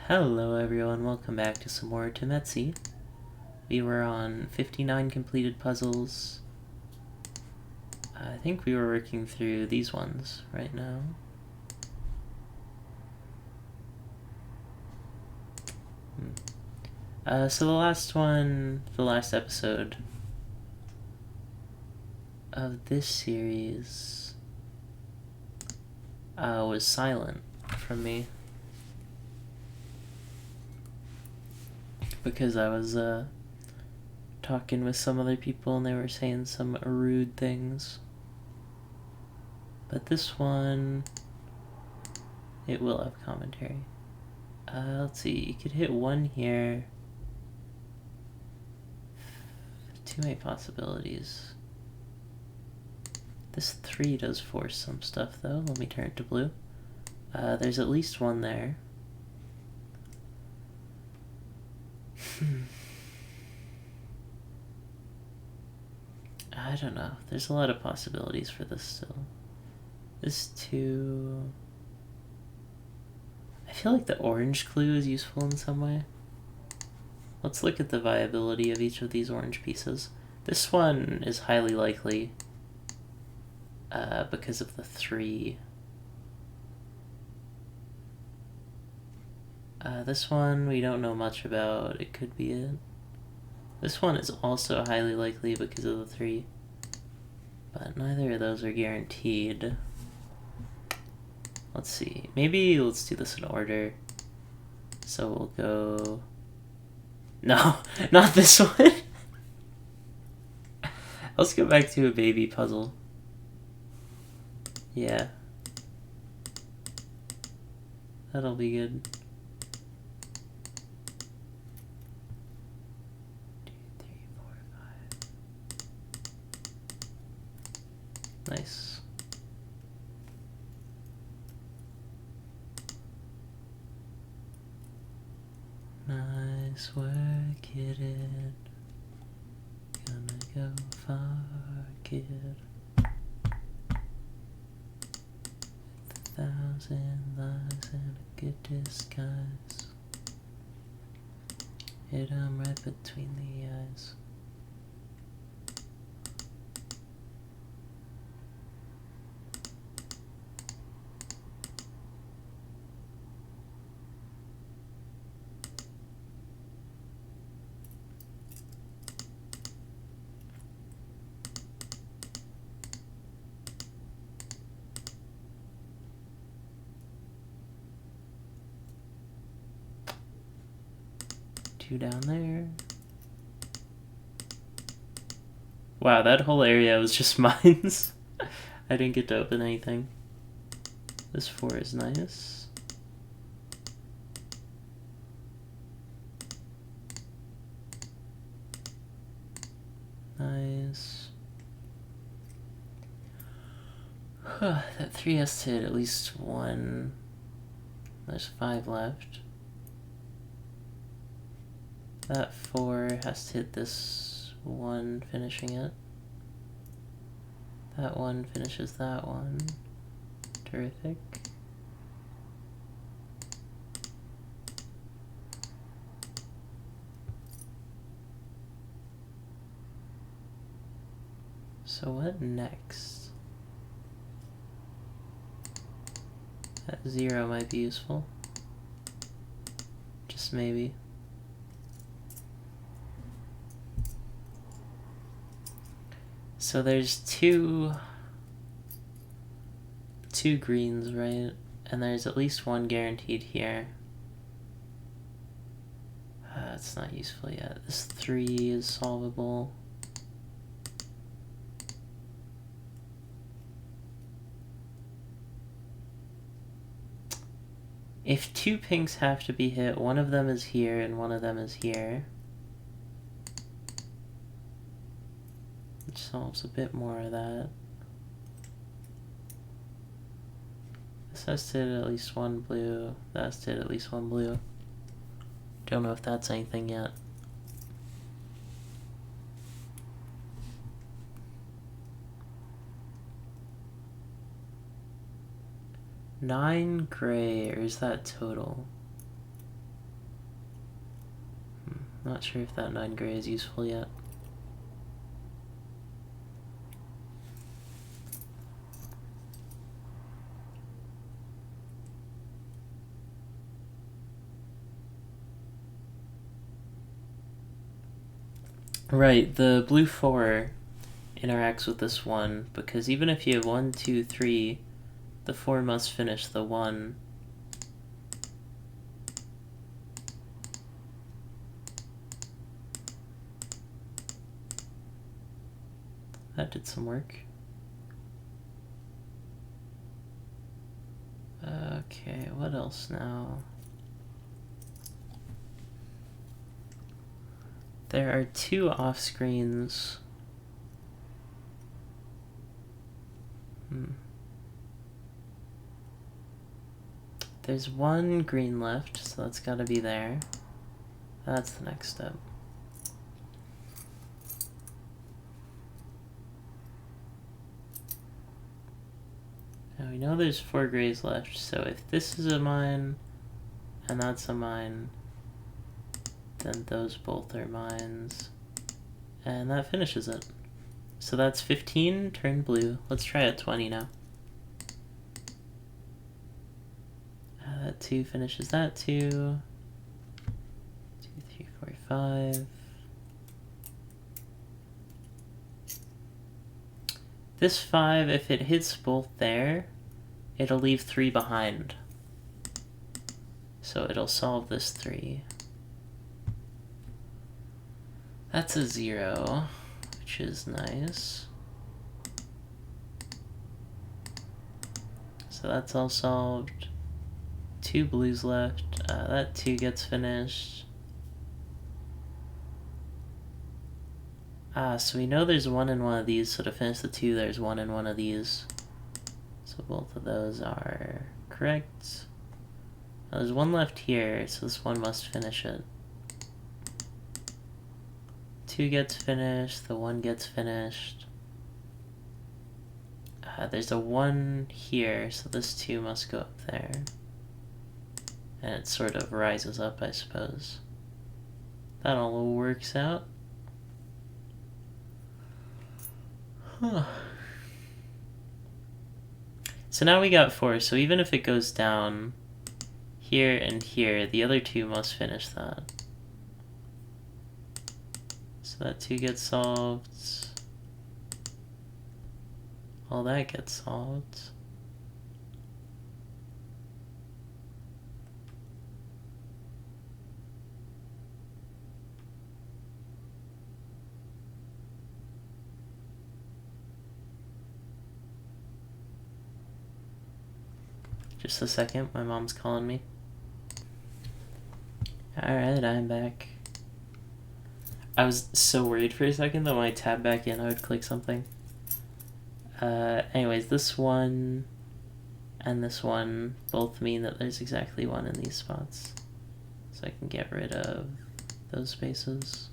Hello everyone, welcome back to some more Tametsi. We were on 59 completed puzzles. I think we were working through these ones right now. So the last episode of this series was silent from me. Because I was talking with some other people and they were saying some rude things. But this one, it will have commentary. Let's see, you could hit one here. Too many possibilities. This 3 does force some stuff though. Let me turn it to blue. There's at least one there. I don't know. There's a lot of possibilities for this still. This 2... I feel like the orange clue is useful in some way. Let's look at the viability of each of these orange pieces. This one is highly likely because of the 3. This one we don't know much about. It could be it. This one is also highly likely because of the 3. But neither of those are guaranteed. Let's see. Maybe let's do this in order. So we'll go... No, not this one. Let's go back to a baby puzzle. Yeah. That'll be good. 2, 3, 4, 5. Nice. Nice work, kid. Gonna go far, kid. With 1,000 lies and a good disguise. Hit 'em right between the eyes. Two down there. Wow, that whole area was just mines. I didn't get to open anything. This 4 is nice. Nice. That 3 has to hit at least 1. There's 5 left. That 4 has to hit this 1, finishing it. That 1 finishes that 1. Terrific. So what next? That 0 might be useful. Just maybe. So there's two greens, right? And there's at least 1 guaranteed here. It's not useful yet. This 3 is solvable. If 2 pinks have to be hit, one of them is here and one of them is here. Which solves a bit more of that. This has to hit at least 1 blue. That has to hit at least 1 blue. Don't know if that's anything yet. Nine gray, or is that total? Not sure if that 9 gray is useful yet. Right, the blue 4 interacts with this 1, because even if you have 1, 2, 3, the 4 must finish the 1. That did some work. Okay, what else now? There are 2 off screens. There's 1 green left, so that's gotta be there. That's the next step. Now we know there's 4 grays left, so if this is a mine and that's a mine, then those both are mines. And that finishes it. So that's 15 turned blue. Let's try at 20 now. That 2 finishes that 2. 2, 3, 4, 5. This 5, if it hits both there, it'll leave 3 behind. So it'll solve this 3. That's a 0, which is nice. So that's all solved. 2 blues left. That 2 gets finished. So we know there's 1 in one of these, so to finish the 2, there's 1 in one of these. So both of those are correct. Now there's 1 left here, so this 1 must finish it. 2 gets finished, the 1 gets finished. There's a 1 here, so this 2 must go up there. And it sort of rises up, I suppose. That all works out. Huh. So now we got 4, so even if it goes down here and here, the other 2 must finish that. So that 2 gets solved. All that gets solved. Just a second, my mom's calling me. Alright, I'm back. I was so worried for a second that when I tab back in, I would click something. Anyways, this 1 and this 1 both mean that there's exactly 1 in these spots. So I can get rid of those spaces.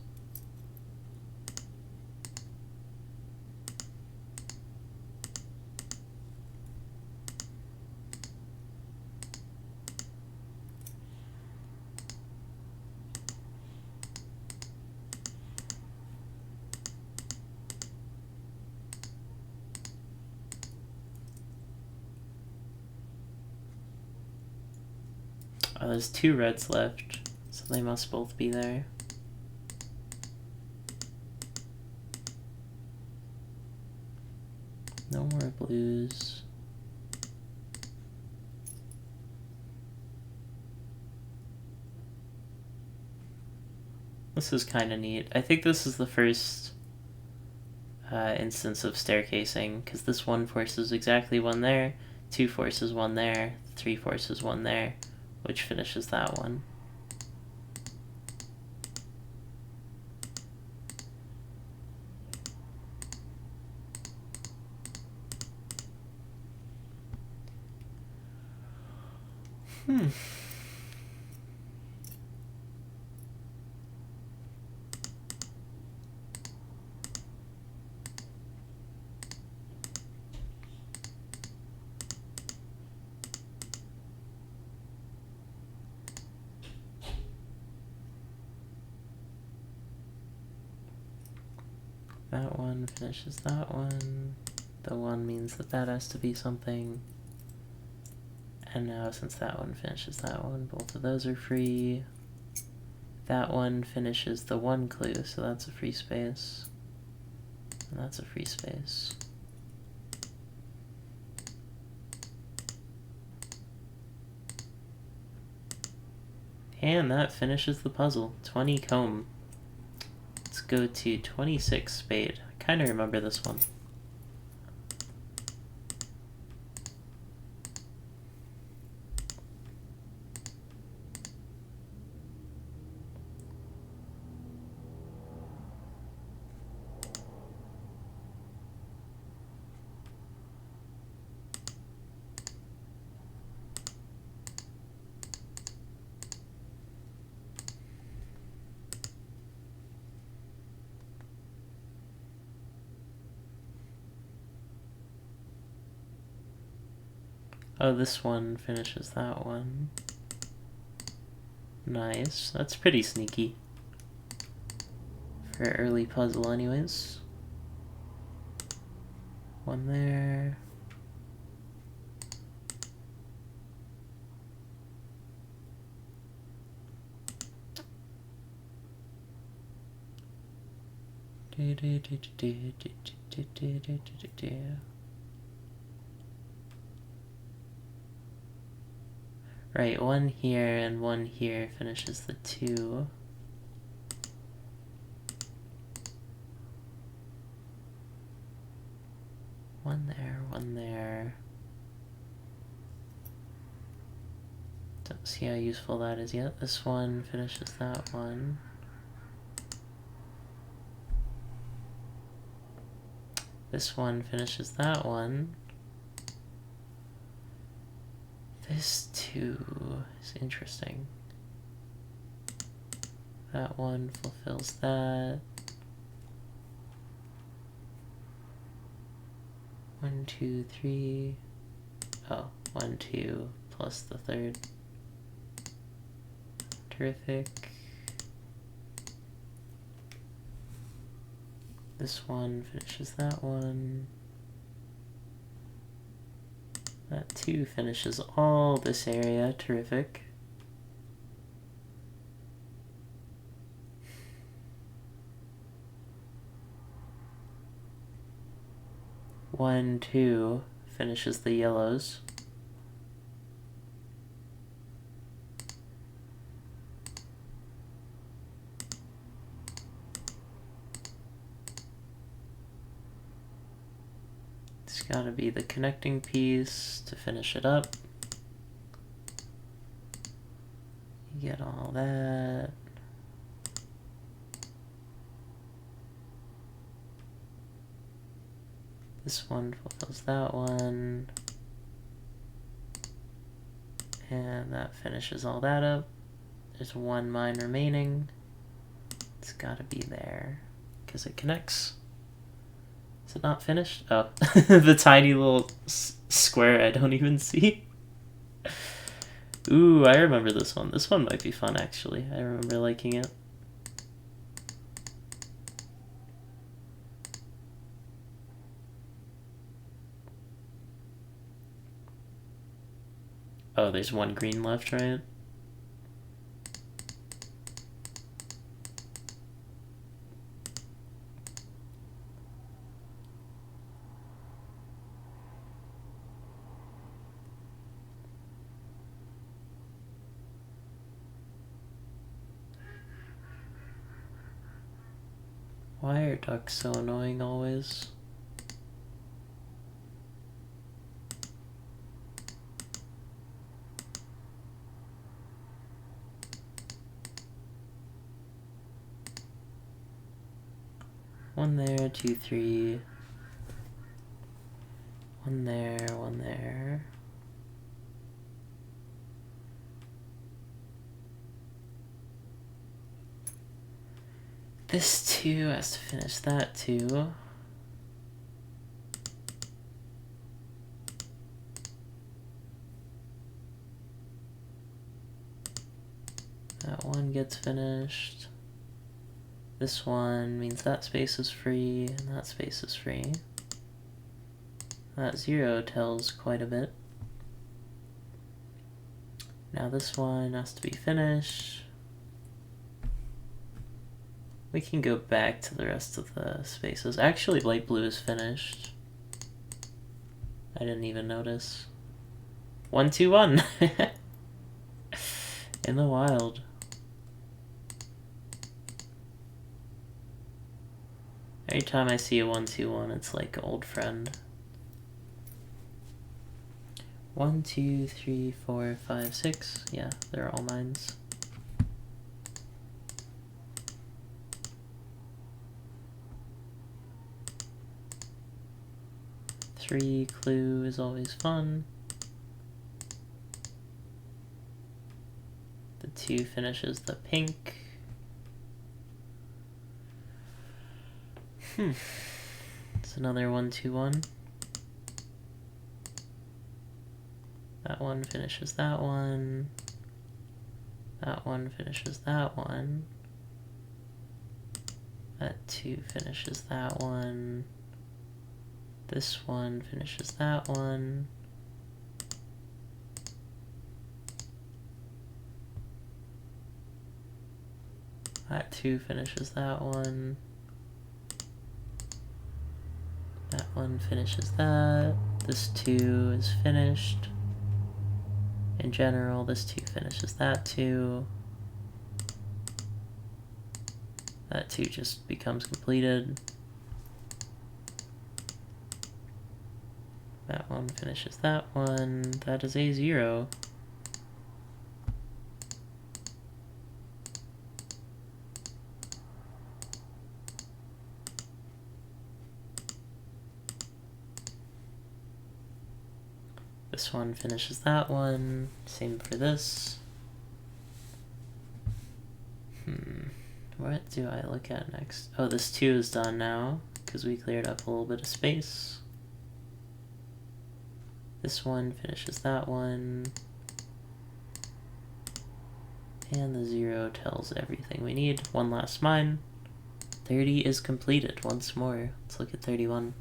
There's 2 reds left, so they must both be there. No more blues. This is kind of neat. I think this is the first instance of staircasing, because this 1 forces exactly 1 there, 2 forces 1 there, 3 forces 1 there, which finishes that 1. That one finishes that one. The one means that that has to be something. And now since that one finishes that one, both of those are free. That one finishes the one clue, so that's a free space. And that's a free space. And that finishes the puzzle. 20 comb. Let's go to 26 spade. I kind of remember this one. Oh, this one finishes that one. Nice. That's pretty sneaky. For an early puzzle anyways. One there. Right, one here and one here finishes the two. One there, one there. Don't see how useful that is yet. This one finishes that one. This one finishes that one. This two is interesting. That one fulfills that. 1, 2, 3. Oh, 1, 2 plus the third. Terrific. This one finishes that one. That 2 finishes all this area. Terrific. One, 2 finishes the yellows. It's gotta be the connecting piece to finish it up. You get all that. This one fulfills that one. And that finishes all that up. There's one mine remaining. It's gotta be there, because it connects. Is it not finished? Oh, the tiny little square I don't even see. Ooh, I remember this one. This one might be fun, actually. I remember liking it. Oh, there's one green left, right? Why are ducks so annoying always? One there, 2, 3. One there, one there. This 2 has to finish that 2. That one gets finished. This one means that space is free, and that space is free. That 0 tells quite a bit. Now this one has to be finished. We can go back to the rest of the spaces. Actually, light blue is finished. I didn't even notice. 1, 2, 1! In the wild. Every time I see a 1, 2, 1, it's like an old friend. 1, 2, 3, 4, 5, 6. Yeah, they're all mines. Three clue is always fun. The 2 finishes the pink. It's another 1, 2, 1. That one finishes that one. That one finishes that one. That 2 finishes that one. This one finishes that one. That 2 finishes that one. That one finishes that. This 2 is finished. In general, this 2 finishes that 2. That 2 just becomes completed. That one finishes that one. That is a 0. This one finishes that one. Same for this. What do I look at next? Oh, this 2 is done now, because we cleared up a little bit of space. This one finishes that one. And the 0 tells everything we need. One last mine. 30 is completed once more. Let's look at 31.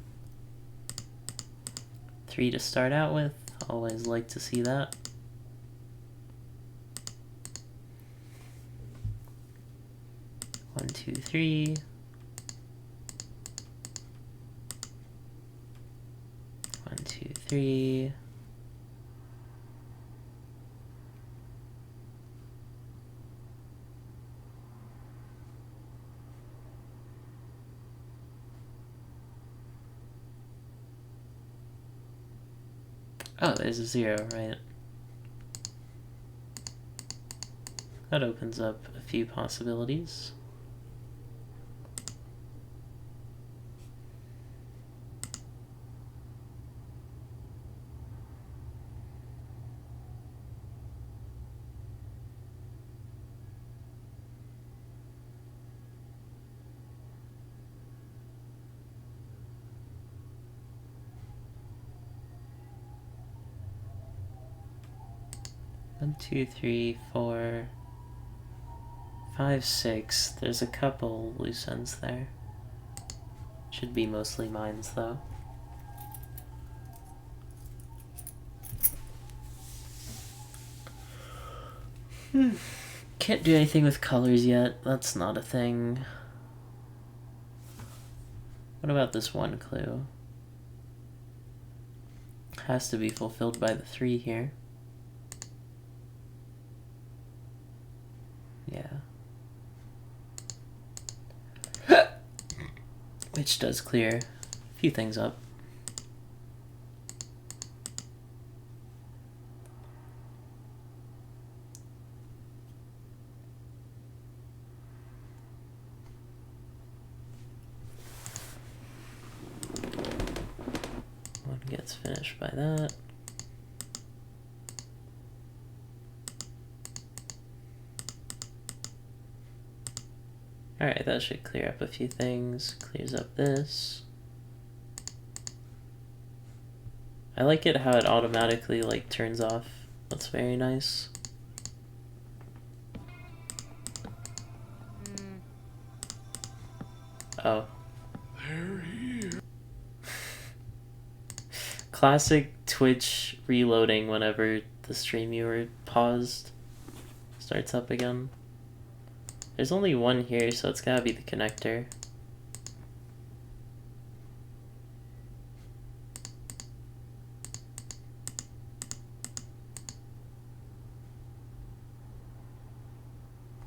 3 to start out with. Always like to see that. One, 2, 3. 1, 2, 3. Oh, there's a 0, right? That opens up a few possibilities. One, 2, 3, 4, 5, 6. There's a couple loose ends there. Should be mostly mines, though. Can't do anything with colors yet. That's not a thing. What about this one clue? Has to be fulfilled by the 3 here. Yeah. Which does clear a few things up. One gets finished by that. Alright, that should clear up a few things. Clears up this. I like it how it automatically like turns off. That's very nice. Oh. They're here. Classic Twitch reloading whenever the stream you were paused starts up again. There's only one here, so it's gotta be the connector.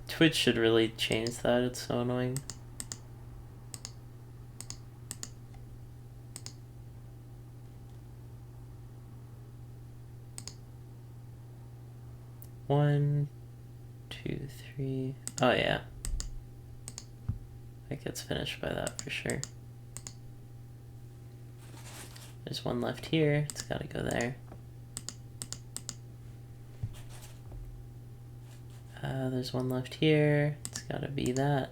Twitch should really change that, it's so annoying. One, two, three. Oh yeah. It gets finished by that for sure. There's one left here, it's gotta go there. There's one left here, it's gotta be that.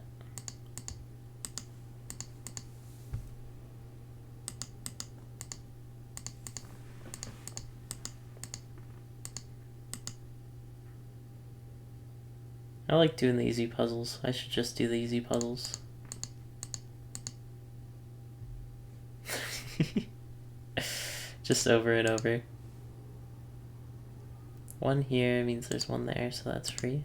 I like doing the easy puzzles. I should just do the easy puzzles. Just over and over. One here means there's one there, so that's free.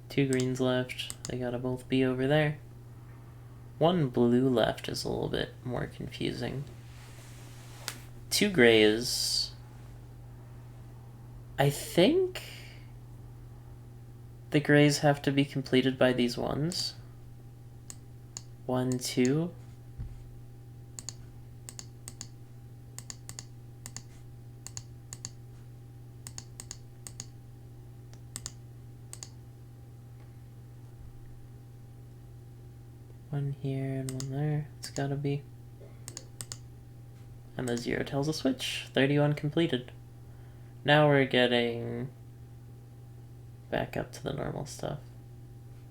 Two greens left. They gotta both be over there. One blue left is a little bit more confusing. Two grays. I think the grays have to be completed by these ones. 1, 2. One here and one there. It's gotta be. And the 0 tells a switch. 31 completed. Now we're getting back up to the normal stuff.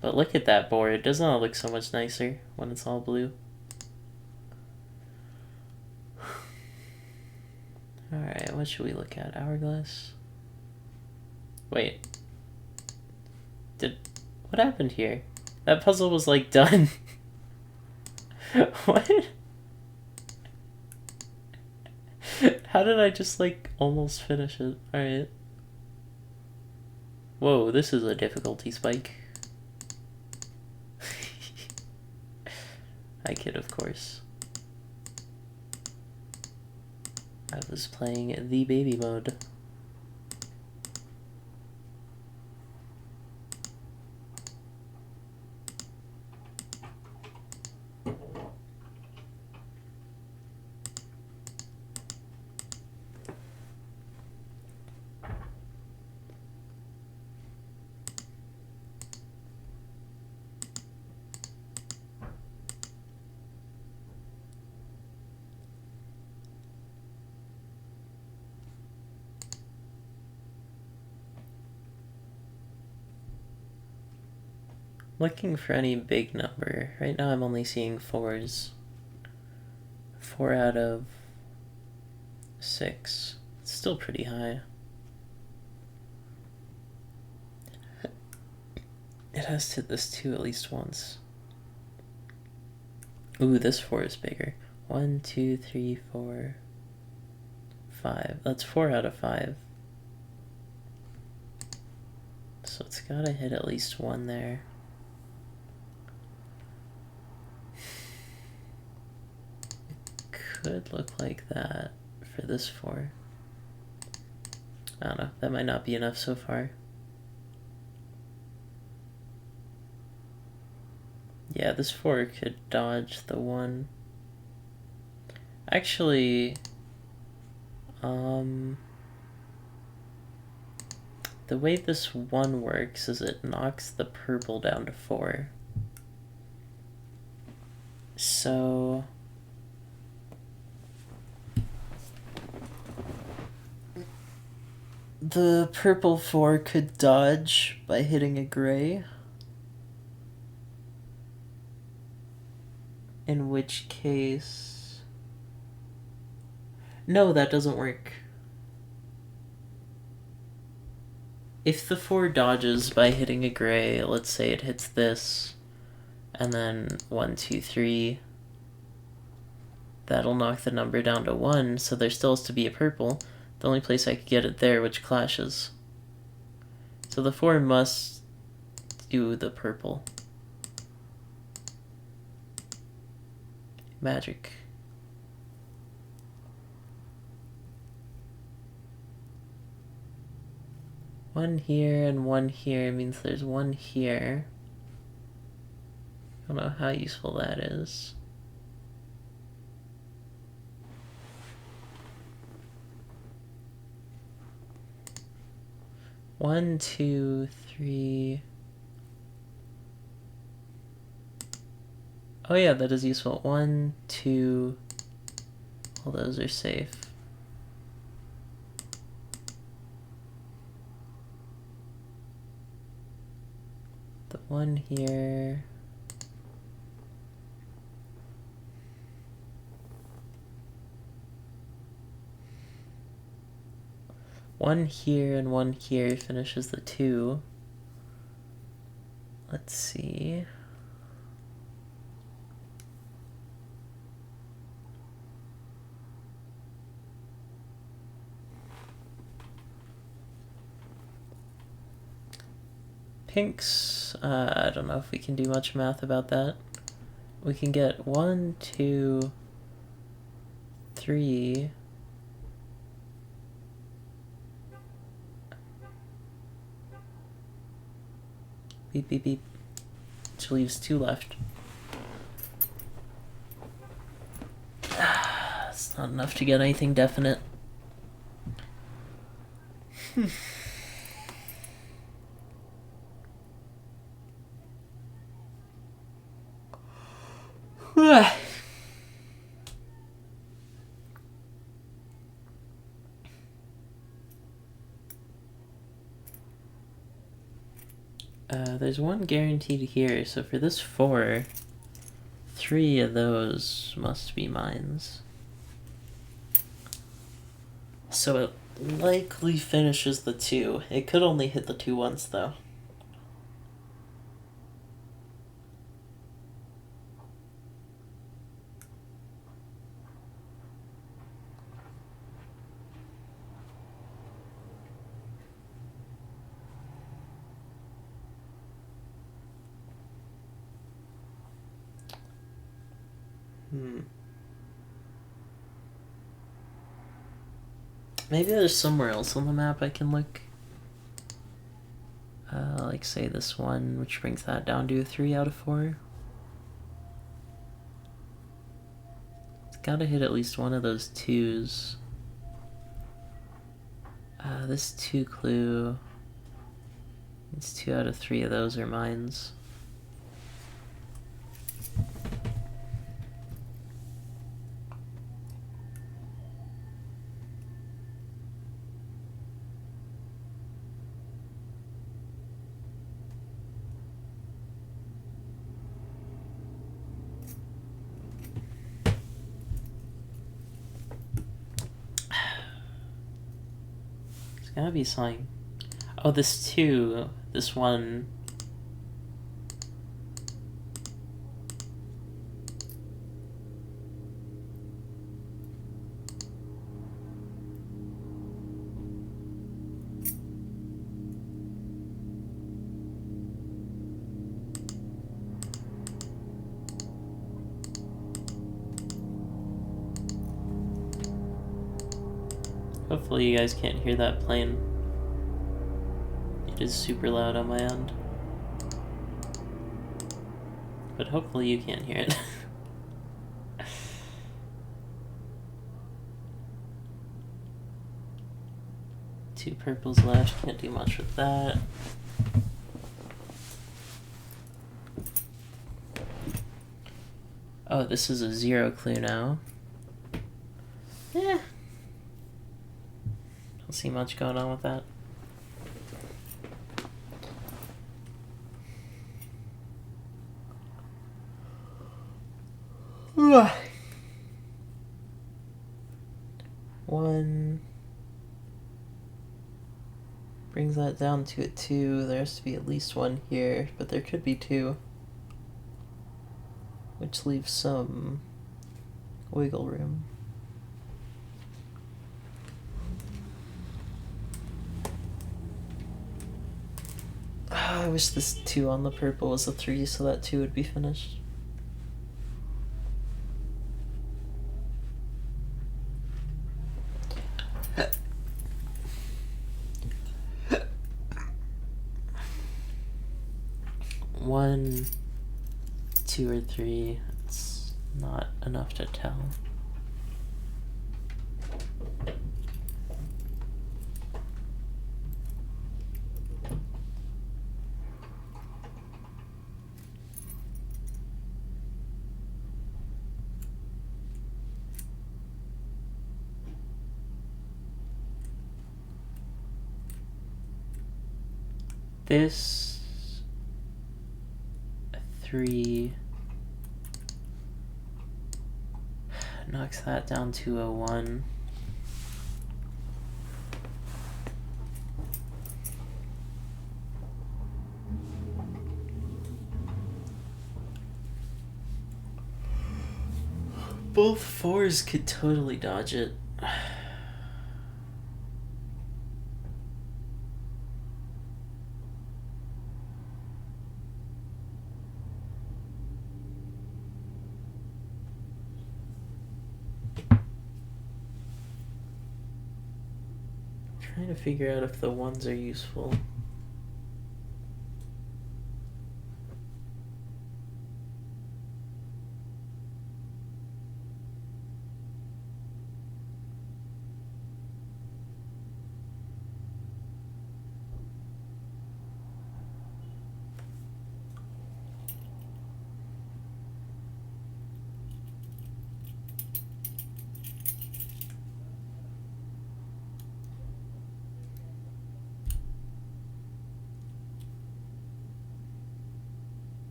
But look at that board. Doesn't it look so much nicer when it's all blue? Alright, what should we look at? Hourglass? Wait. What happened here? That puzzle was like done. What? How did I just like almost finish it? Alright. Whoa, this is a difficulty spike. I kid, of course. I was playing the baby mode. Looking for any big number. Right now I'm only seeing 4s. 4 out of 6. It's still pretty high. It has to hit this 2 at least once. Ooh, this 4 is bigger. 1, 2, 3, 4, 5. That's 4 out of 5. So it's gotta hit at least 1 there. Could look like that for this 4. I don't know, that might not be enough so far. Yeah, this 4 could dodge the 1. Actually, the way this 1 works is it knocks the purple down to 4. So the purple 4 could dodge by hitting a gray. In which case No, that doesn't work. If the 4 dodges by hitting a gray, let's say it hits this, and then 1, 2, 3, that'll knock the number down to 1, so there still has to be a purple. The only place I could get it there, which clashes. So the 4 must do the purple. Magic. One here and one here means there's one here. I don't know how useful that is. One, two, three. Oh yeah, that is useful. 1, 2. All those are safe. The one here. One here and one here finishes the 2. Let's see. Pinks, I don't know if we can do much math about that. We can get 1, 2, 3. Beep, beep, beep. Which leaves 2 left. It's not enough to get anything definite. There's one guaranteed here, so for this 4, 3 of those must be mines. So it likely finishes the 2. It could only hit the 2 once, though. Maybe there's somewhere else on the map I can look. Like say this one, which brings that down to a 3 out of 4. It's gotta hit at least one of those 2s. This 2 clue. It's 2 out of 3 of those are mines. Gotta be something. Oh, this 2, this one. Hopefully you guys can't hear that plane. It is super loud on my end. But hopefully you can't hear it. Two purples left, can't do much with that. Oh, this is a 0 clue now. Yeah. Don't see much going on with that. 1 brings that down to a 2. There has to be at least 1 here, but there could be 2, which leaves some wiggle room. I wish this 2 on the purple was a 3, so that 2 would be finished. One, 2, or 3, it's not enough to tell. This 3 knocks that down to a 1. Both 4s could totally dodge it. Trying to figure out if the 1s are useful.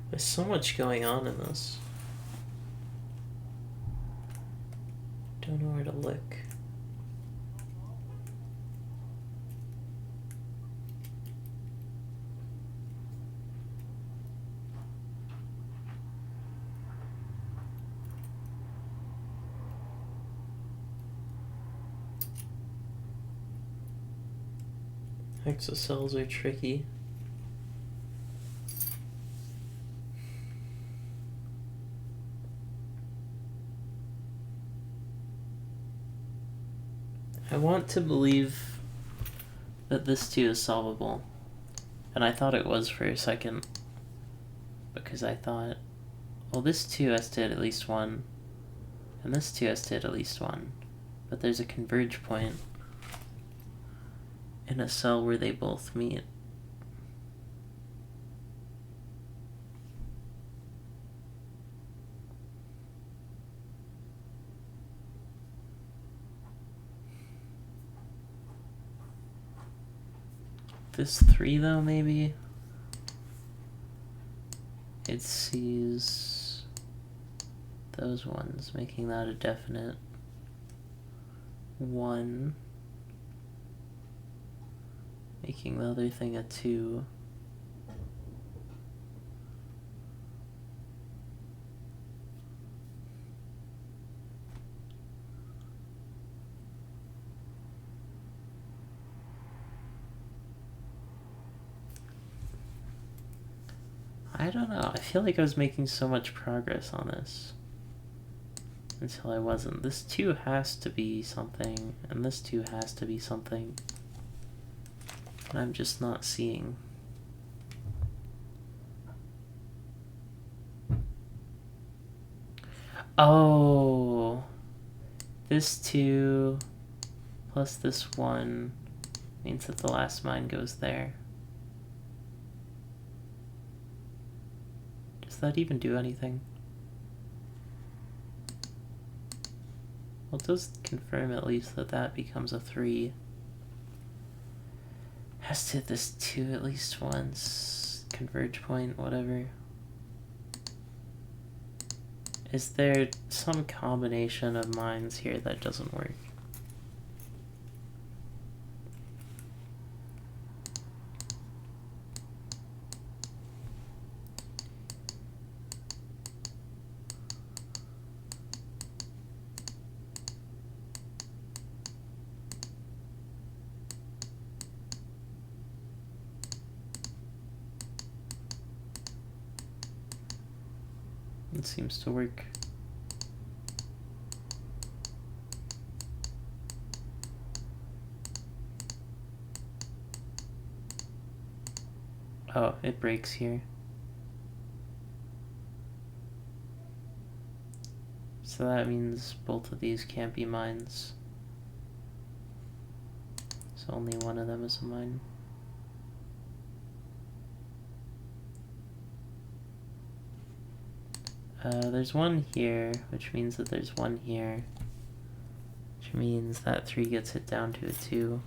There's so much going on in this. Don't know where to look. Exocells are tricky. I want to believe that this 2 is solvable, and I thought it was for a second, because I thought, well, this 2 has to hit at least 1, and this 2 has to hit at least 1, but there's a converge point in a cell where they both meet. This 3, though, maybe? It sees those ones, making that a definite 1. Making the other thing a 2. I don't know. I feel like I was making so much progress on this until I wasn't. This 2 has to be something, and this 2 has to be something. And I'm just not seeing. Oh, this 2 plus this 1 means that the last mine goes there. Does that even do anything? Well, it does confirm at least that that becomes a 3. Has to hit this 2 at least once. Converge point, whatever. Is there some combination of mines here that doesn't work? It seems to work. Oh, it breaks here. So that means both of these can't be mines. So only one of them is a mine. There's one here, which means that there's one here. Which means that 3 gets hit down to a 2.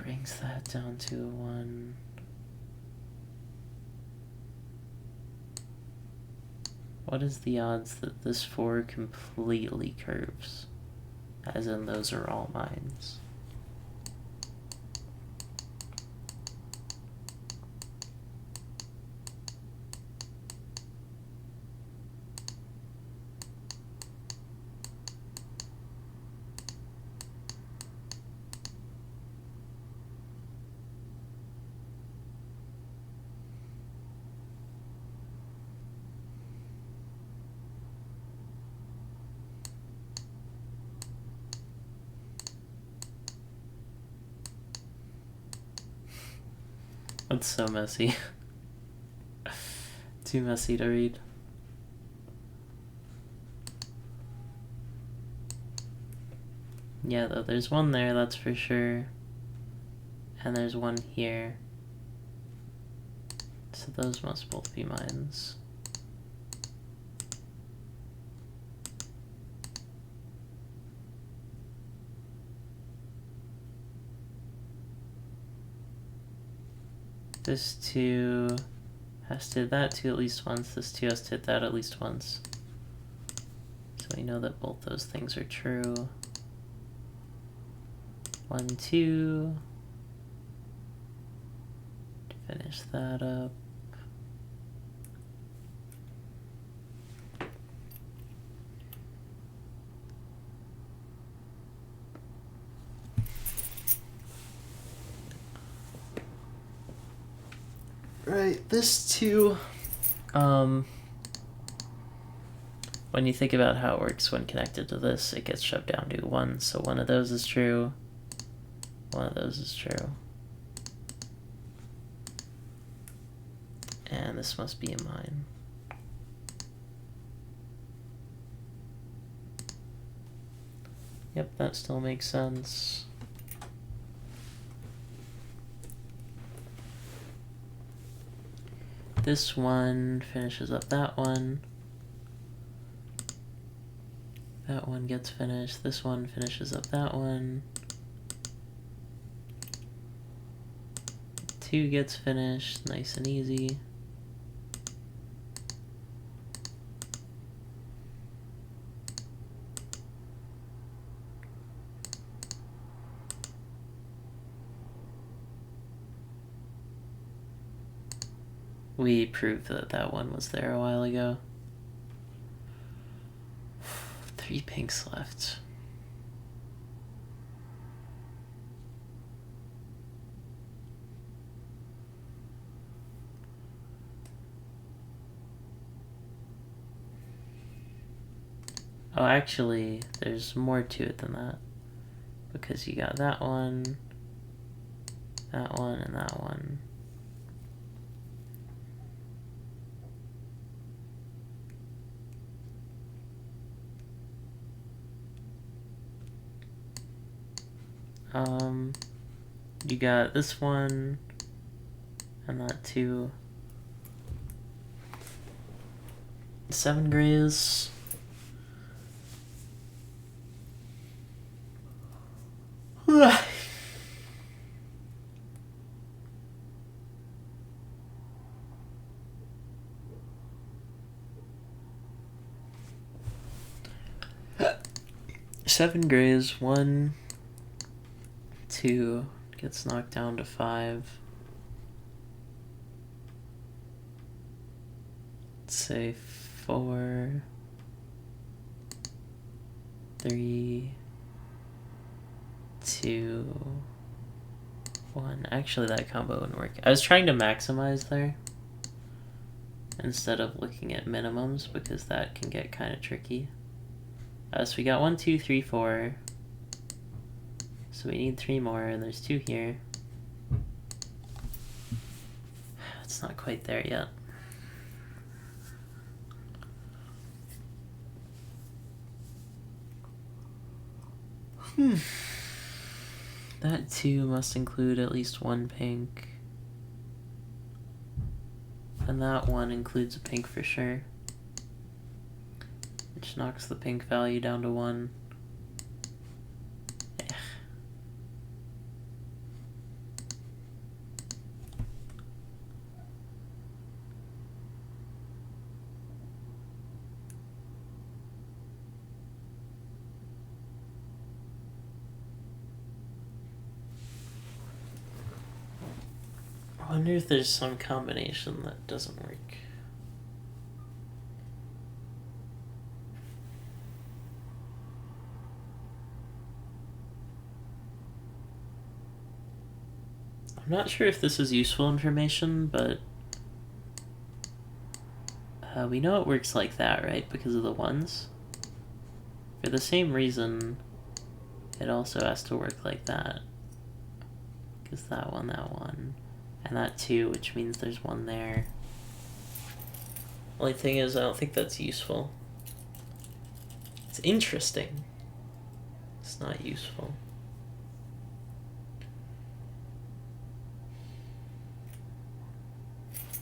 Brings that down to a 1. What is the odds that this 4 completely curves? As in those are all mines. That's so messy. Too messy to read. Yeah, though, there's one there, that's for sure. And there's one here. So those must both be mines. This 2 has to hit that 2 at least once. This 2 has to hit that at least once. So we know that both those things are true. 1, 2. To finish that up. Right, this 2, when you think about how it works when connected to this, it gets shoved down to 1, so one of those is true, one of those is true. And this must be a mine. Yep, that still makes sense. This one finishes up that one. That one gets finished. This one finishes up that one. 2 gets finished, nice and easy. We proved that that one was there a while ago. 3 pinks left. Oh, actually, there's more to it than that. because you got that one, and that one. You got this one, and that two. 7 grays. Seven grays, 1, 2, gets knocked down to 5. Let's say 4, 3, 2, 1. Actually, that combo wouldn't work. I was trying to maximize there instead of looking at minimums because that can get kind of tricky. So we got 1, 2, 3, 4. So we need 3 more, and there's 2 here. It's not quite there yet. That 2 must include at least 1 pink. And that 1 includes a pink for sure. Which knocks the pink value down to 1. I wonder if there's some combination that doesn't work. I'm not sure if this is useful information, but we know it works like that, right? Because of the 1s. For the same reason, it also has to work like that. Because that 1, and that 2, which means there's 1 there. Only thing is, I don't think that's useful. It's interesting. It's not useful.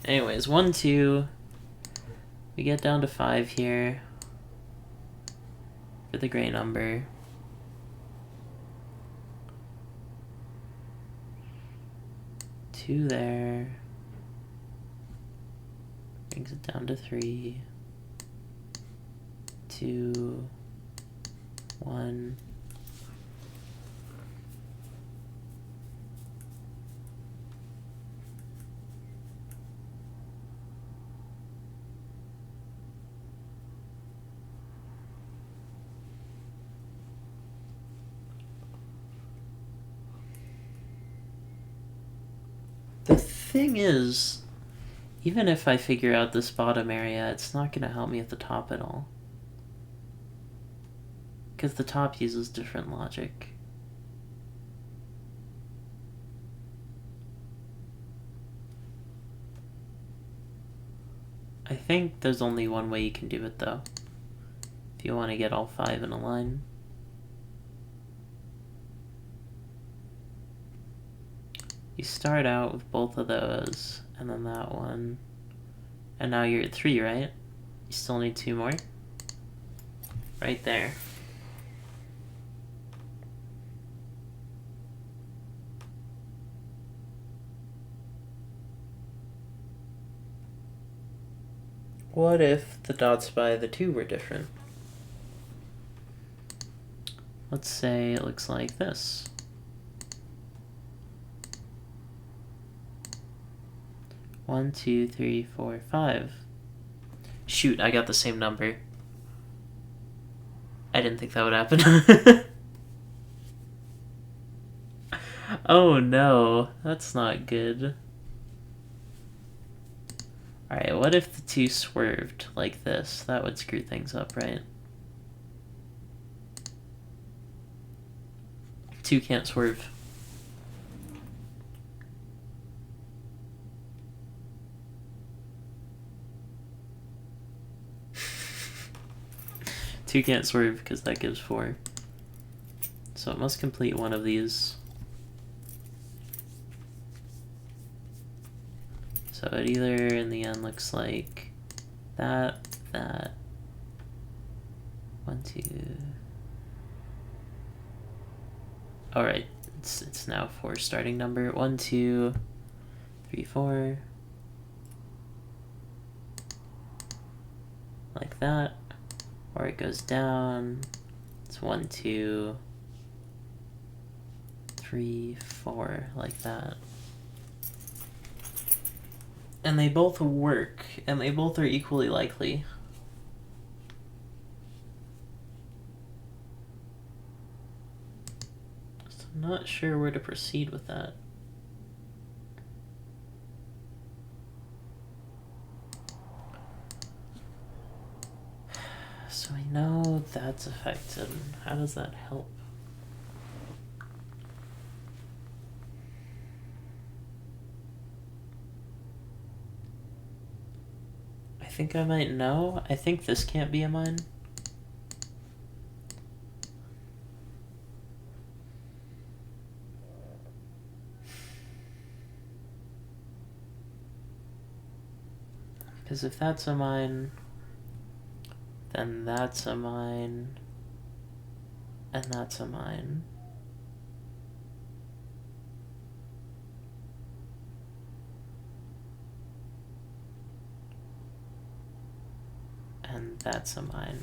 Anyways, 1, 2. We get down to 5 here for the gray number. Two there. Brings it down to 3. 2, 1. The thing is, even if I figure out this bottom area, it's not going to help me at the top at all. Because the top uses different logic. I think there's only one way you can do it though. If you want to get all 5 in a line. You start out with both of those, and then that one. And now you're at 3, right? You still need 2 more. Right there. What if the dots by the 2 were different? Let's say it looks like this. 1, 2, 3, 4, 5. Shoot, I got the same number. I didn't think that would happen. Oh no, that's not good. Alright, what if the 2 swerved like this? That would screw things up, right? 2 can't swerve. Two can't swerve because that gives 4. So it must complete one of these. So it either in the end looks like that. 1, 2. Alright, it's now 4 starting number. 1, 2, 3, 4. Like that. Or it goes down. It's 1, 2, 3, 4, like that. And they both work, and they both are equally likely. So I'm not sure where to proceed with that. So I know that's affected. How does that help? I think I might know. I think this can't be a mine. Because if that's a mine, then that's a mine, and that's a mine. And that's a mine.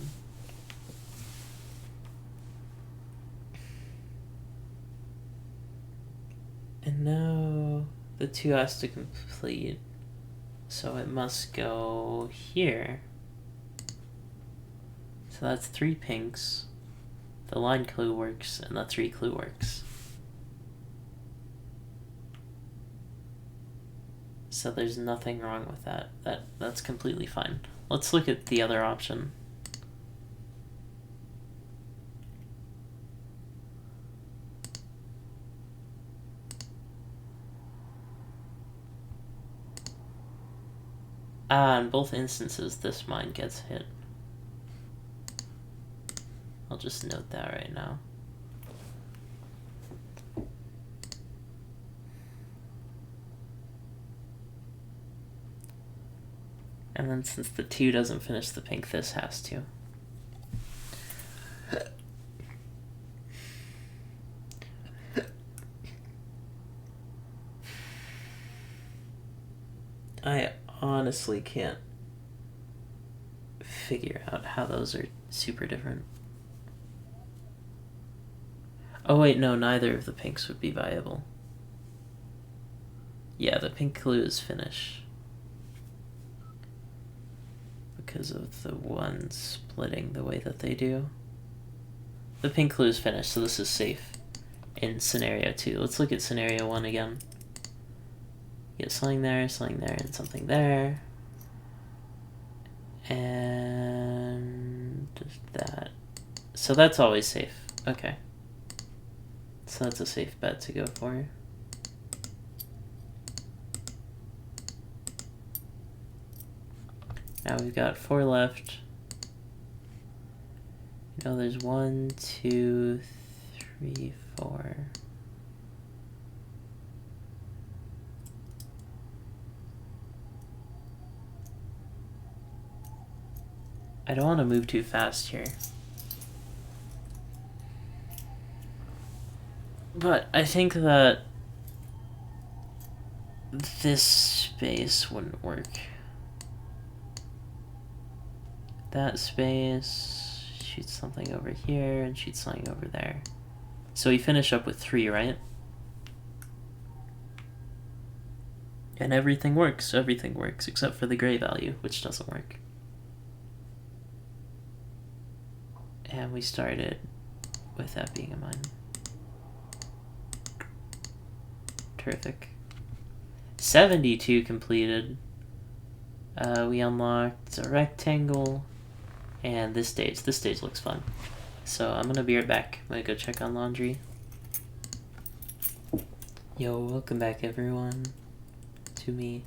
And now the 2 has to complete, so it must go here. So that's 3 pinks, the line clue works, and the 3 clue works. So there's nothing wrong with that. That's completely fine. Let's look at the other option. In both instances, this mine gets hit. I'll just note that right now. And then since the 2 doesn't finish the pink, this has to. I honestly can't figure out how those are super different. Oh wait, no, neither of the pinks would be viable. Yeah, the pink clue is finish. Because of the one splitting the way that they do. The pink clue is finished, so this is safe in scenario 2. Let's look at scenario 1 again. Get something there, and something there. And that. So that's always safe. Okay. So that's a safe bet to go for. Now we've got 4 left. You know, there's 1, 2, 3, 4. I don't want to move too fast here. But I think that this space wouldn't work. That space shoots something over here and shoots something over there. So we finish up with 3, right? And everything works except for the gray value, which doesn't work. And we started with that being a mine. Terrific. 72 completed. We unlocked a rectangle and this stage. This stage looks fun. So I'm gonna be right back. I'm gonna go check on laundry. Yo, welcome back everyone to me.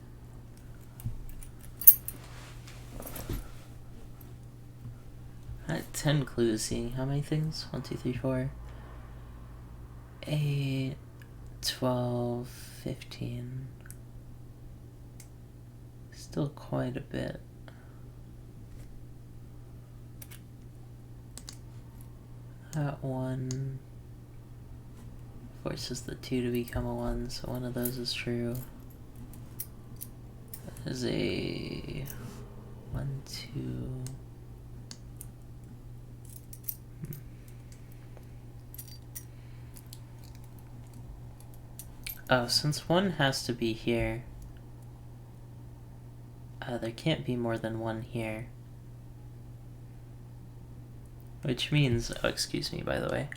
I had 10 clues, seeing how many things? 1, 2, 3, 4, 8, 12, 15. Still quite a bit. That one forces the 2 to become a 1, so one of those is true. That is a 1, 2. Oh, since 1 has to be here, there can't be more than 1 here. Which means, oh, excuse me, by the way.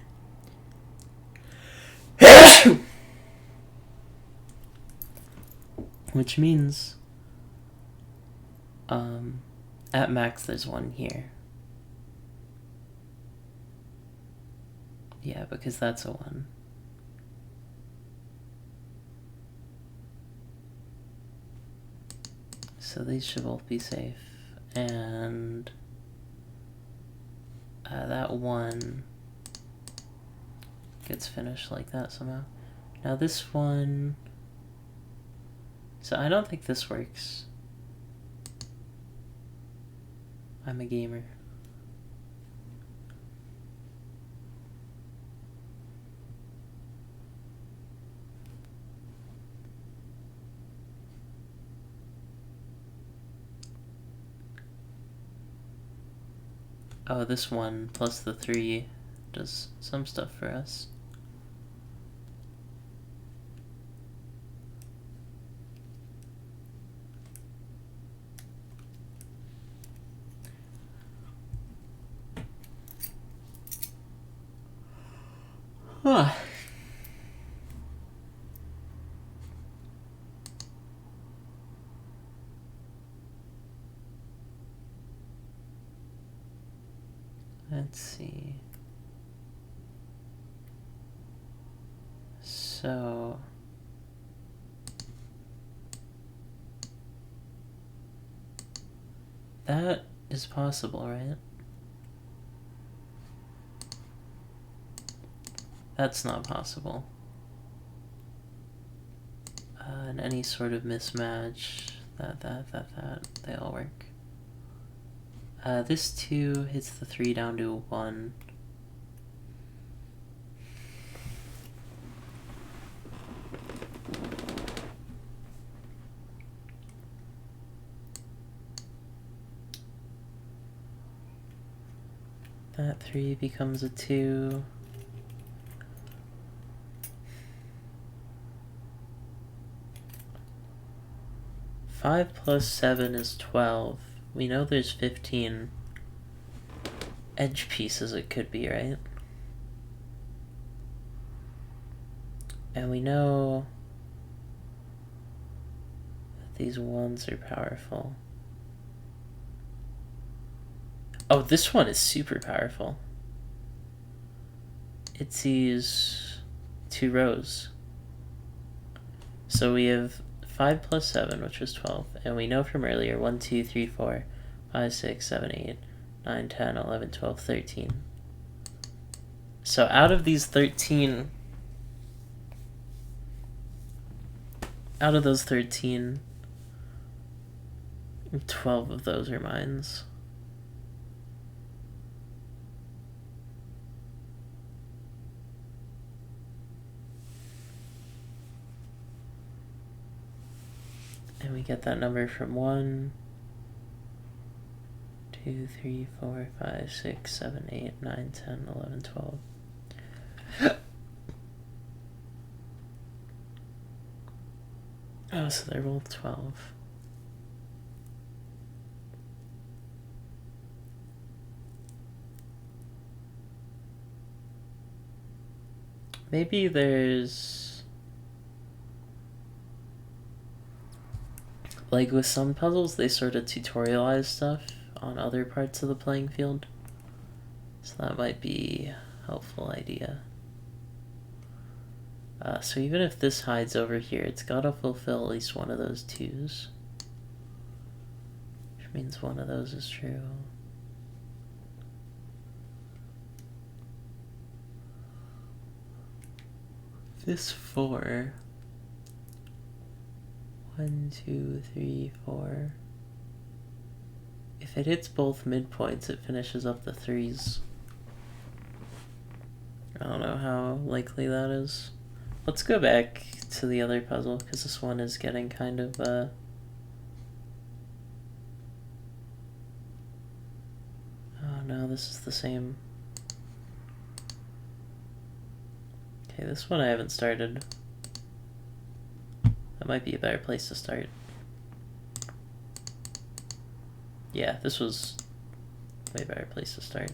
Which means, at max there's 1 here. Yeah, because that's a 1. So these should both be safe. And that 1 gets finished like that somehow. Now this one... So I don't think this works. I'm a gamer. Oh, this 1 plus the 3 does some stuff for us. Huh. Let's see. So... that is possible, right? That's not possible. And any sort of mismatch, they all work. This 2 hits the 3 down to 1. That 3 becomes a 2. Five plus 7 is 12. We know there's 15 edge pieces it could be, right? And we know that these 1s are powerful. Oh, this one is super powerful. It sees 2 rows. So we have 5 plus 7, which was 12. And we know from earlier 1, 2, 3, 4, 5, 6, 7, 8, 9, 10, 11, 12, 13. So out of these 13... out of those 13, 12 of those are mines. And we get that number from 1, 2, 3, 4, 5, 6, 7, 8, 9, 10, 11, 12. Oh, so they're both 12. Maybe there's... like with some puzzles, they sort of tutorialize stuff on other parts of the playing field. So that might be a helpful idea. So even if this hides over here, it's gotta fulfill at least one of those 2s. Which means one of those is true. This 4. 1, 2, 3, 4. If it hits both midpoints, it finishes up the 3s. I don't know how likely that is. Let's go back to the other puzzle, because this one is getting kind of, Oh no, this is the same. Okay, this one I haven't started. That might be a better place to start. Yeah, this was a way better place to start.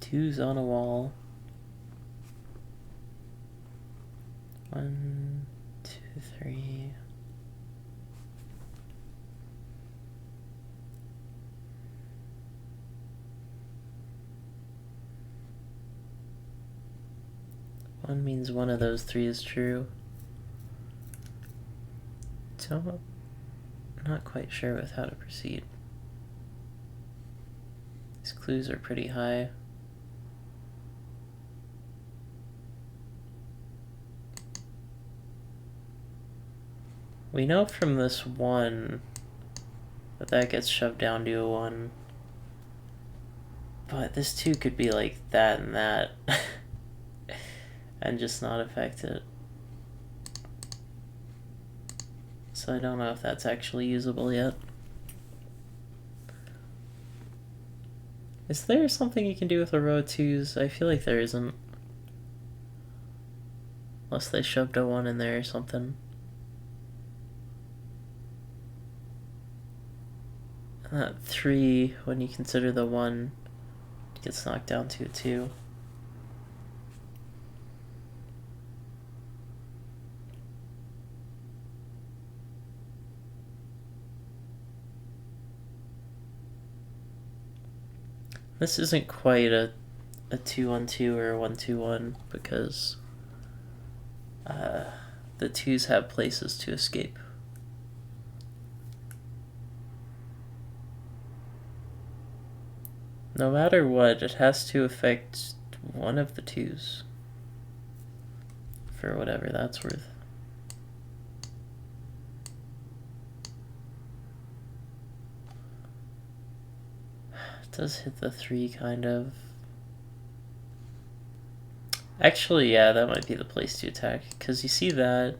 Two's on a wall. 1, 2, 3. One means one of those 3 is true. So I'm not quite sure with how to proceed. These clues are pretty high. We know from this 1 that gets shoved down to a 1. But this 2 could be like that and that. And just not affect it. So I don't know if that's actually usable yet. Is there something you can do with a row of 2s? I feel like there isn't. Unless they shoved a 1 in there or something. And that 3, when you consider the 1, gets knocked down to a 2. This isn't quite a 2-on-2 or a 1-2-1 because the 2s have places to escape. No matter what, it has to affect one of the 2s. For whatever that's worth. It does hit the 3, kind of. Actually, yeah, that might be the place to attack, because you see that.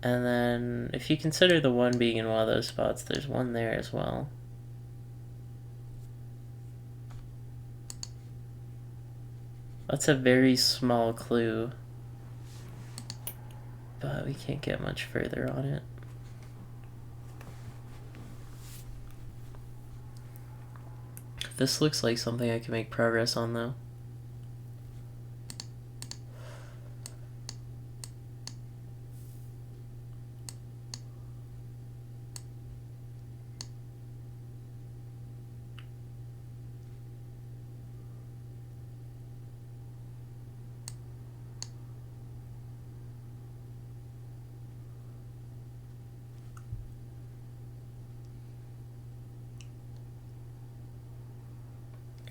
And then, if you consider the 1 being in one of those spots, there's 1 there as well. That's a very small clue, but we can't get much further on it. This looks like something I can make progress on, though.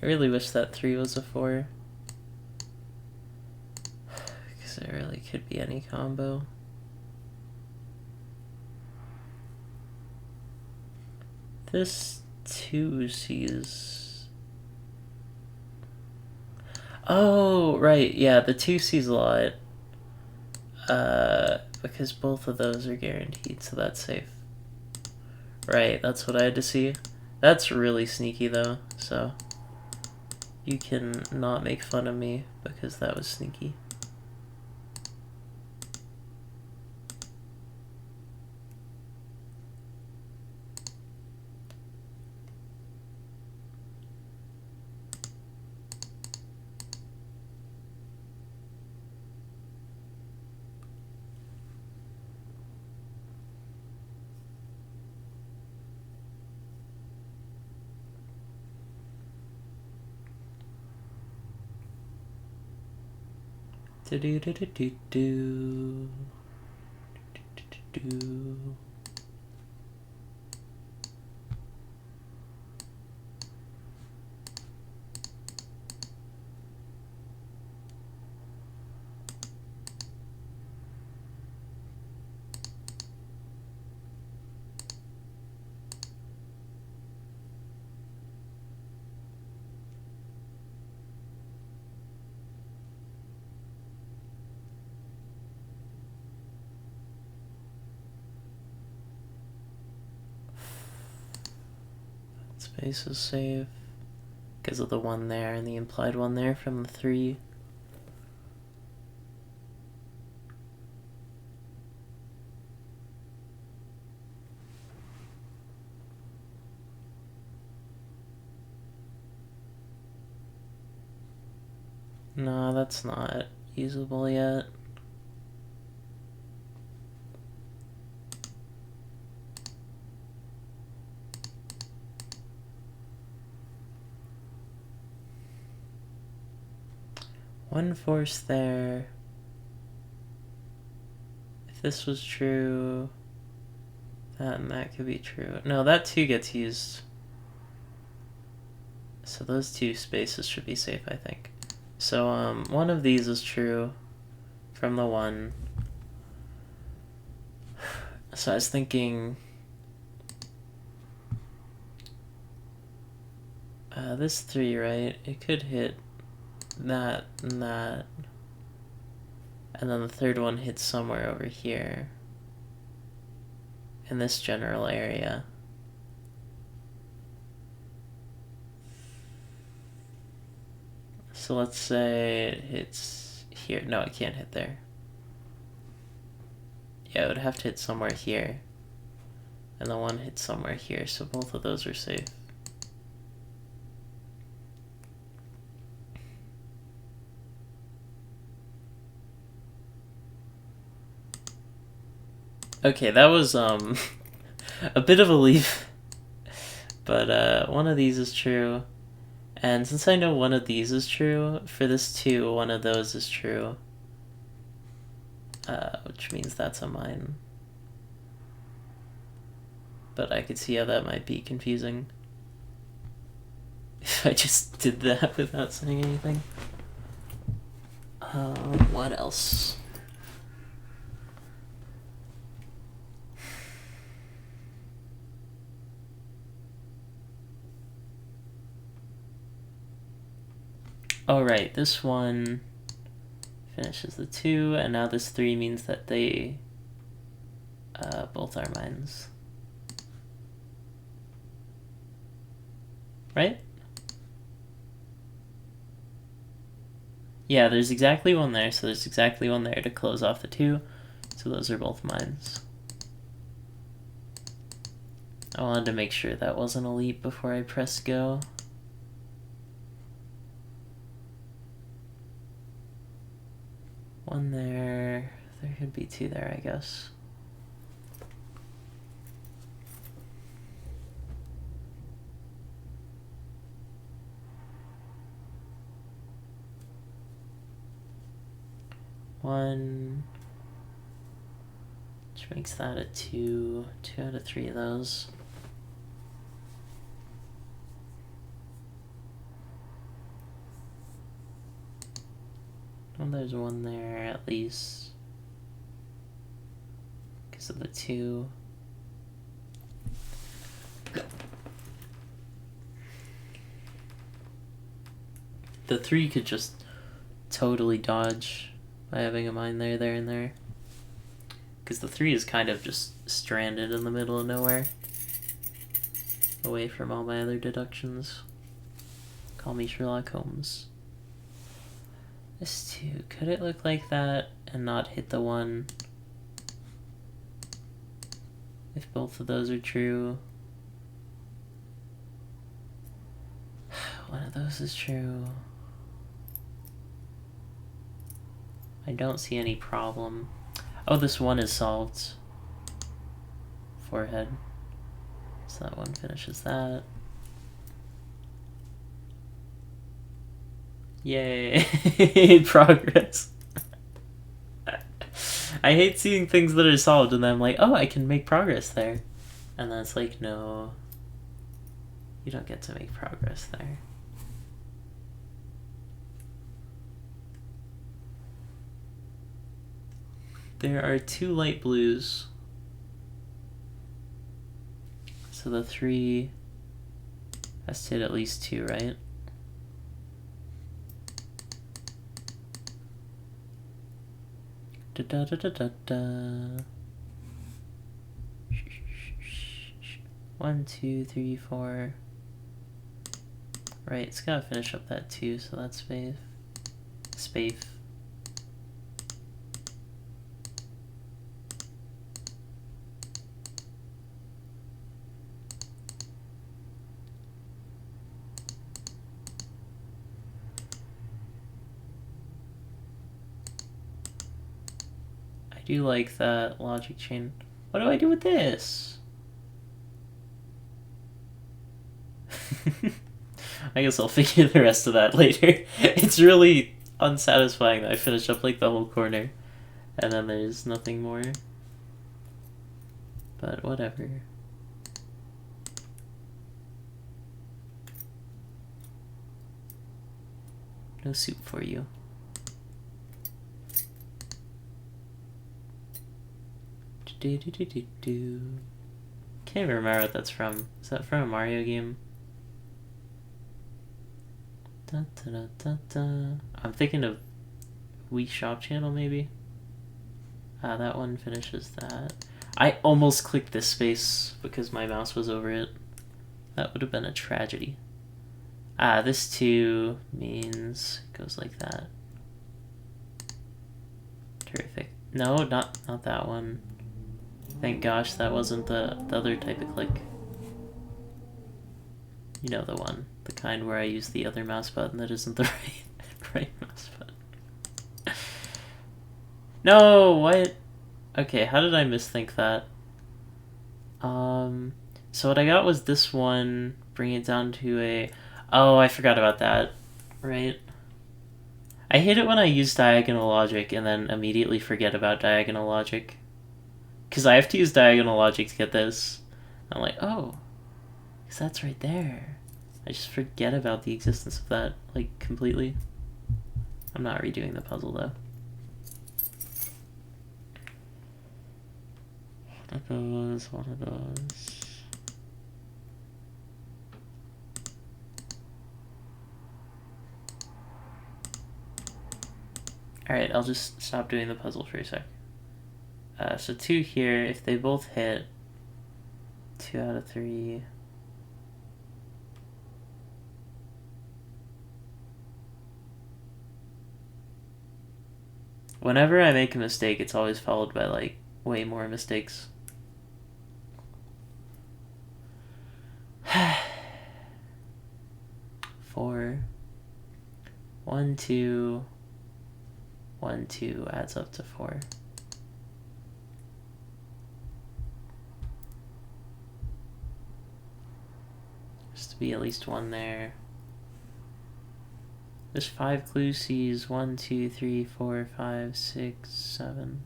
I really wish that 3 was a 4. Because it really could be any combo. This 2 sees... Oh, right, yeah, the 2 sees a lot. Because both of those are guaranteed, so that's safe. Right, that's what I had to see. That's really sneaky, though, so... You can not make fun of me, because that was sneaky. Do do do do do do. Do. Space is safe because of the one there and the implied one there from the 3. No, that's not usable yet. One force there. If this was true, that and that could be true. No, that 2 gets used. So those 2 spaces should be safe, I think. So one of these is true from the 1. So I was thinking this 3, right? It could hit that and that. And then the 3rd one hits somewhere over here in this general area. So let's say it hits here. No, it can't hit there. Yeah, it would have to hit somewhere here. And the 1 hits somewhere here, so both of those are safe. Okay, that was a bit of a leap. But one of these is true. And since I know one of these is true, for this 2, one of those is true. Which means that's a mine. But I could see how that might be confusing if I just did that without saying anything. What else? Oh right, this one finishes the 2, and now this 3 means that they both are mines. Right? Yeah, there's exactly one there, so there's exactly one there to close off the 2, so those are both mines. I wanted to make sure that wasn't a leap before I press go. One there. There could be 2 there, I guess. One, which makes that a 2. 2 out of 3 of those. Well, there's one there at least because of the 2. The 3 could just totally dodge by having a mine there, there, and there. Because the 3 is kind of just stranded in the middle of nowhere. Away from all my other deductions. Call me Sherlock Holmes. This 2, could it look like that and not hit the 1? If both of those are true. One of those is true. I don't see any problem. Oh, this 1 is solved. Forehead. So that 1 finishes that. Yay! Progress. I hate seeing things that are solved and then I'm like, oh, I can make progress there. And then it's like, no, you don't get to make progress there. There are 2 light blues. So the 3 has to hit at least 2, right? Da da da da da da. 1, 2, 3, 4. Right, it's gotta finish up that 2, so that's space. Space. I do like that logic chain. What do I do with this? I guess I'll figure the rest of that later. It's really unsatisfying that I finish up like the whole corner and then there's nothing more. But whatever. No soup for you. Can't even remember what that's from. Is that from a Mario game? Da, da, da, da, da. I'm thinking of Wii Shop Channel, maybe? That one finishes that. I almost clicked this space because my mouse was over it. That would have been a tragedy. This 2 means it goes like that. Terrific. No, not that one. Thank gosh that wasn't the other type of click. You know the one. The kind where I use the other mouse button that isn't the right mouse button. No, what? Okay, how did I misthink that? So what I got was this one, bring it down to a... Oh, I forgot about that. Right? I hate it when I use diagonal logic and then immediately forget about diagonal logic. Because I have to use diagonal logic to get this. I'm like, oh, because that's right there. I just forget about the existence of that, like, completely. I'm not redoing the puzzle, though. One of those. Alright, I'll just stop doing the puzzle for a sec. So 2 here, if they both hit, 2 out of 3. Whenever I make a mistake, it's always followed by, like, way more mistakes. Four. 1, 2. 1, 2 adds up to 4. Has to be at least 1 there. There's 5 clue C's. 1, 2, 3, 4, 5, 6, 7.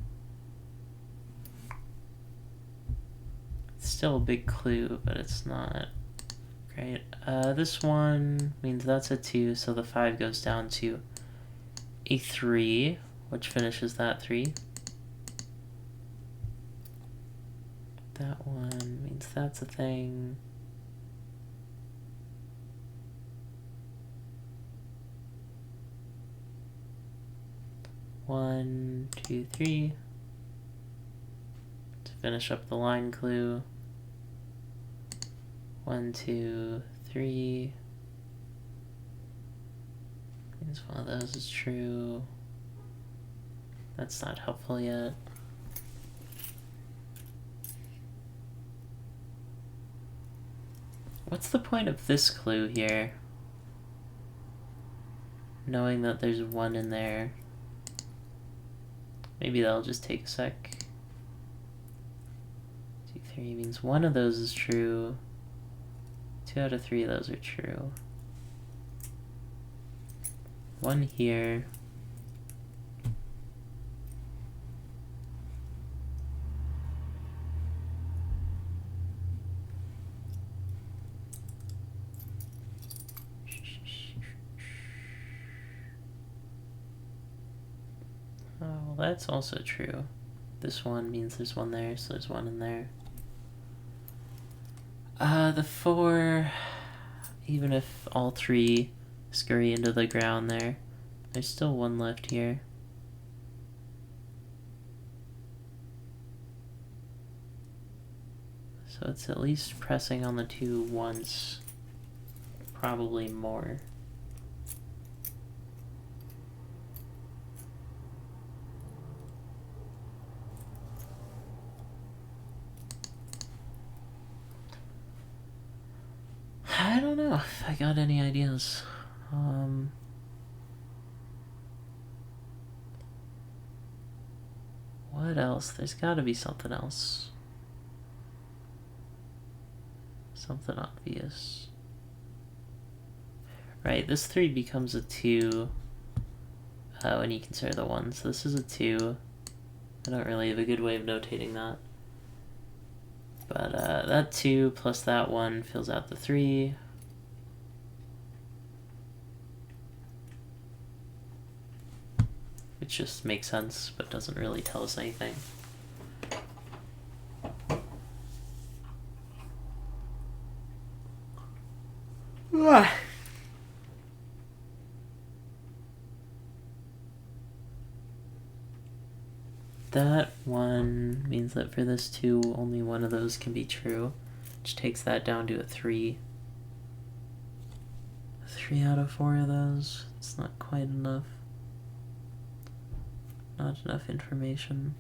It's still a big clue, but it's not great. This one means that's a 2, so the 5 goes down to a 3, which finishes that 3. That one means that's a thing. One, 2, 3. To finish up the line clue. 1, 2, 3. Means one of those is true. That's not helpful yet. What's the point of this clue here? Knowing that there's 1 in there. Maybe that'll just take a sec. 2, 3 means 1 of those is true. 2 out of 3 of those are true. 1 here. That's also true. This one means there's one there, so there's one in there. The 4, even if all 3 scurry into the ground there, there's still one left here. So it's at least pressing on the 2 once, probably more. I don't know if I got any ideas. What else? There's gotta be something else. Something obvious. Right, this 3 becomes a 2 when you consider the 1. So this is a 2. I don't really have a good way of notating that. But that 2 plus that 1 fills out the 3. Which just makes sense, but doesn't really tell us anything. That 1 means that for this 2, only one of those can be true, which takes that down to a 3. 3 out of 4 of those. It's not quite enough. Not enough information.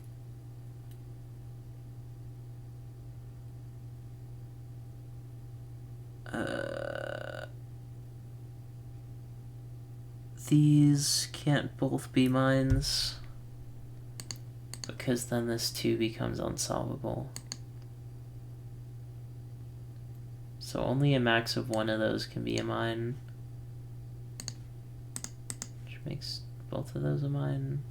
These can't both be mines, because then this 2 becomes unsolvable. So only a max of one of those can be a mine, which makes both of those a mine.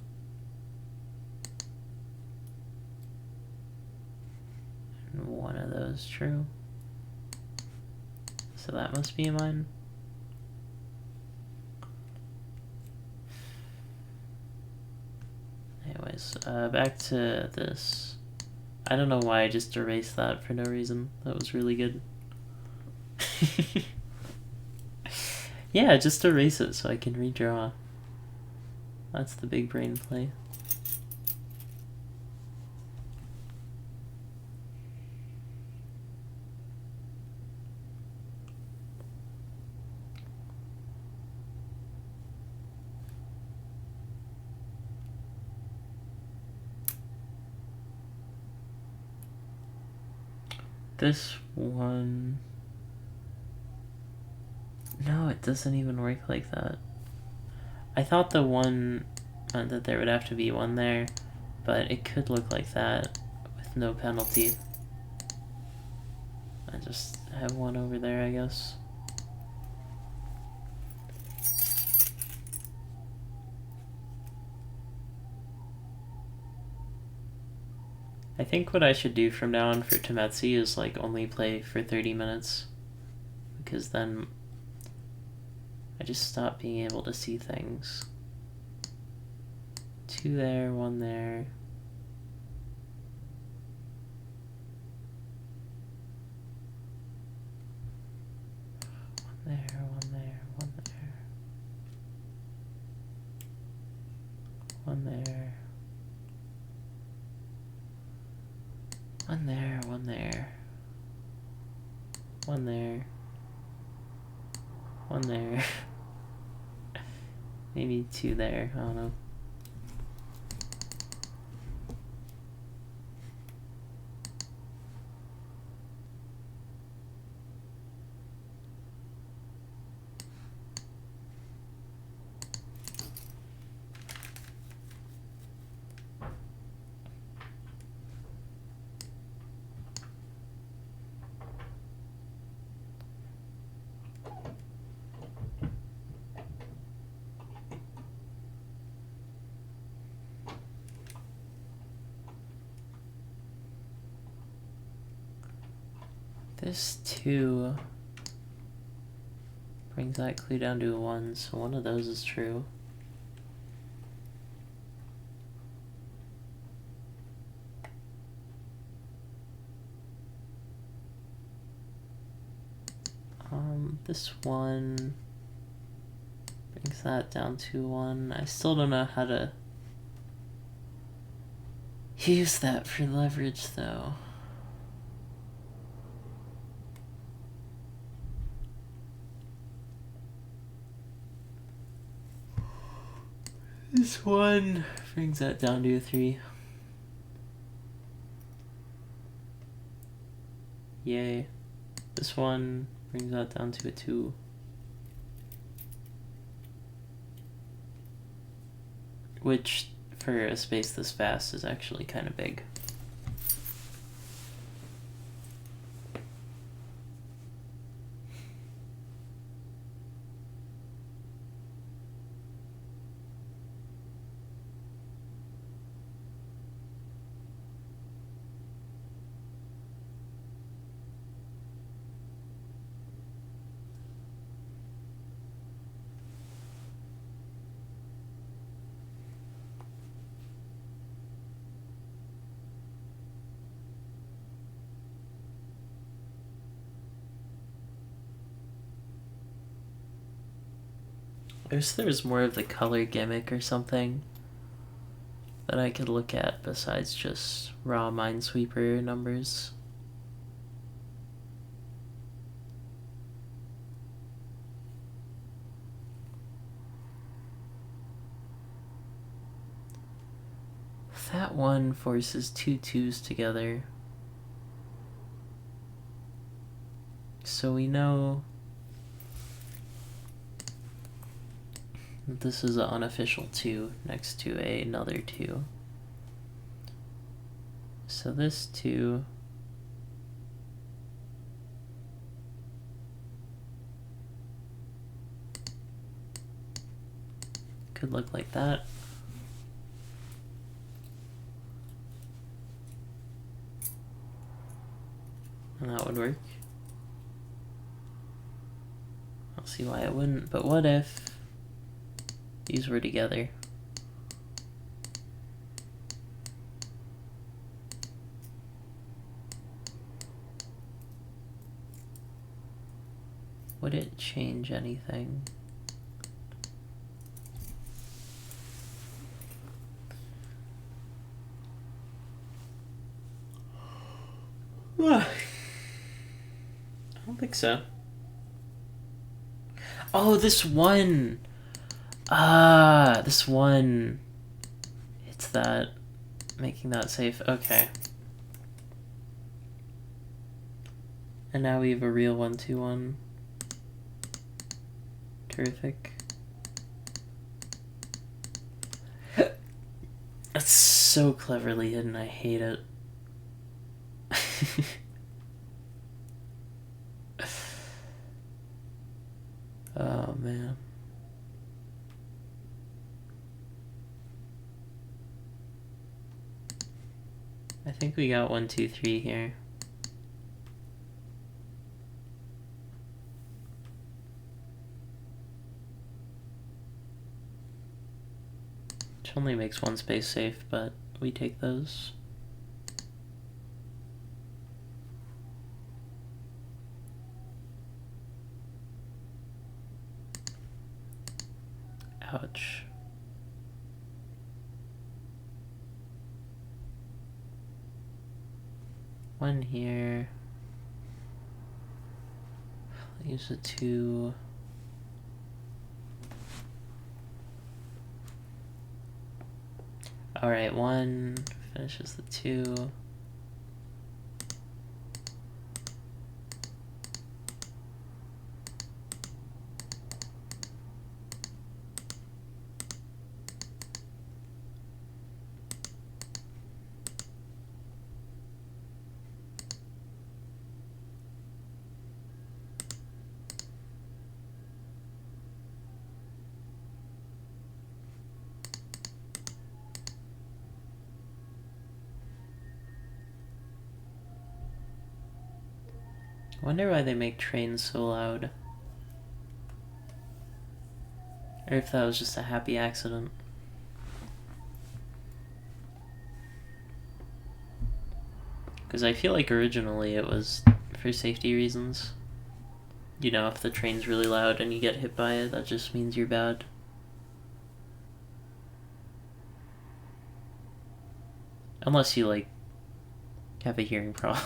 And one of those true. So that must be a mine. Anyways, back to this. I don't know why I just erased that for no reason. That was really good. Yeah, just erase it so I can redraw. That's the big brain play. This one... No, it doesn't even work like that. I thought the 1 meant that there would have to be 1 there, but it could look like that with no penalty. I just have 1 over there, I guess. I think what I should do from now on for Tametsi is like only play for 30 minutes, because then I just stop being able to see things. 2 there, 1 there. One there, 1 there, 1 there. 1 there. 1 there, 1 there. 1 there. 1 there. Maybe 2 there, I don't know. This 2 brings that clue down to a 1, so one of those is true. This one brings that down to 1. I still don't know how to use that for leverage, though. This one brings that down to a 3. Yay. This one brings that down to a 2. Which, for a space this vast, is actually kind of big. I wish there was more of the color gimmick or something that I could look at besides just raw Minesweeper numbers. That one forces 2 2s together. So we know that this is an unofficial 2 next to another 2. So this 2 could look like that. And that would work. I'll see why it wouldn't, but what if these were together? Would it change anything? I don't think so. Oh, this one! This one. It's that. Making that safe. Okay. And now we have a real 1-2-1. Terrific. That's so cleverly hidden, I hate it. Oh man. I think we got 1, 2, 3 here. Which only makes one space safe, but we take those. Ouch. One here. Use a 2. Alright, 1 finishes the 2. I wonder why they make trains so loud. Or if that was just a happy accident. Because I feel like originally it was for safety reasons. You know, if the train's really loud and you get hit by it, that just means you're bad. Unless you, like, have a hearing problem.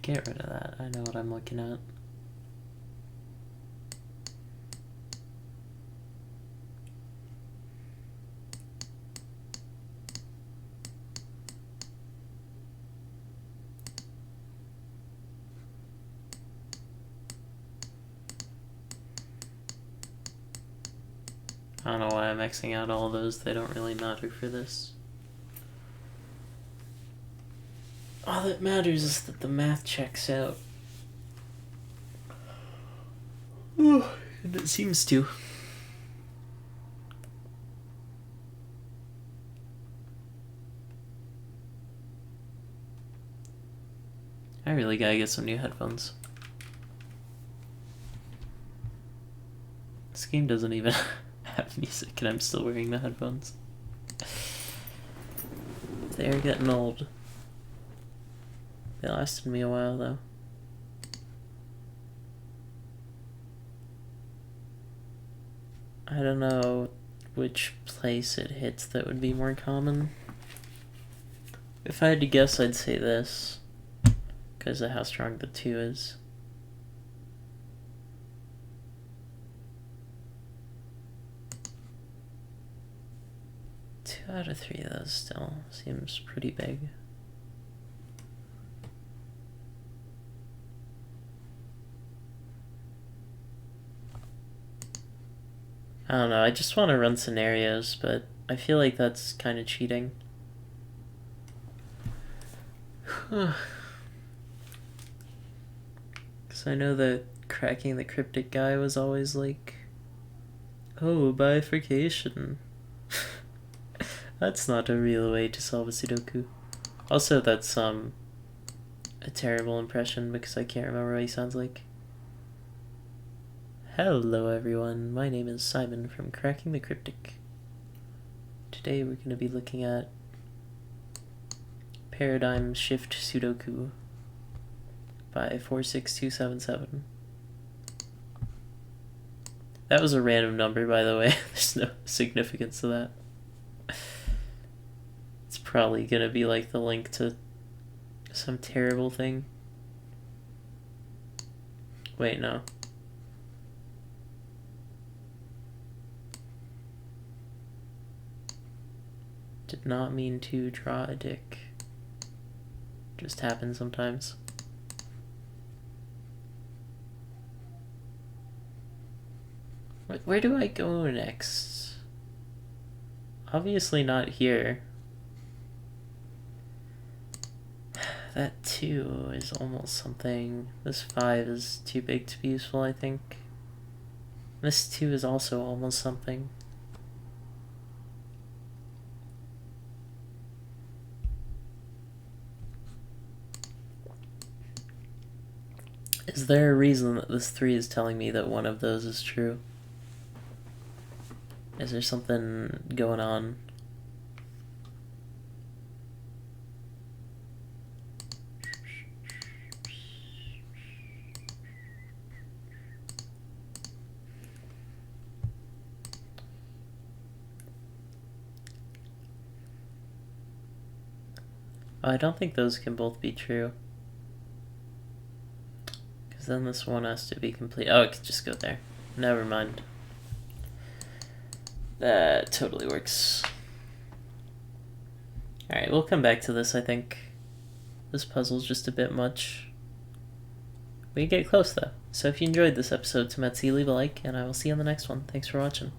Get rid of that. I know what I'm looking at. I don't know why I'm Xing out all those. They don't really matter for this. All that matters is that the math checks out. And it seems to. I really gotta get some new headphones. This game doesn't even have music and I'm still wearing the headphones. They're getting old. They lasted me a while though. I don't know which place it hits that would be more common. If I had to guess, I'd say this, because of how strong the 2 is. Two out of 3 of those still seems pretty big. I don't know, I just want to run scenarios, but I feel like that's kind of cheating. Because I know that cracking the cryptic guy was always like, oh, bifurcation. That's not a real way to solve a Sudoku. Also, that's a terrible impression because I can't remember what he sounds like. Hello everyone, my name is Simon from Cracking the Cryptic. Today we're going to be looking at Paradigm Shift Sudoku by 46277. That was a random number, by the way. There's no significance to that. It's probably going to be like the link to some terrible thing. Wait, no. Did not mean to draw a dick. Just happens sometimes. Where do I go next? Obviously not here. That 2 is almost something. This 5 is too big to be useful, I think. This 2 is also almost something. Is there a reason that this 3 is telling me that one of those is true? Is there something going on? Oh, I don't think those can both be true. Because then this one has to be complete. Oh, it could just go there. Never mind. That totally works. Alright, we'll come back to this, I think. This puzzle's just a bit much. We get close, though. So if you enjoyed this episode, Tametsi, leave a like, and I will see you on the next one. Thanks for watching.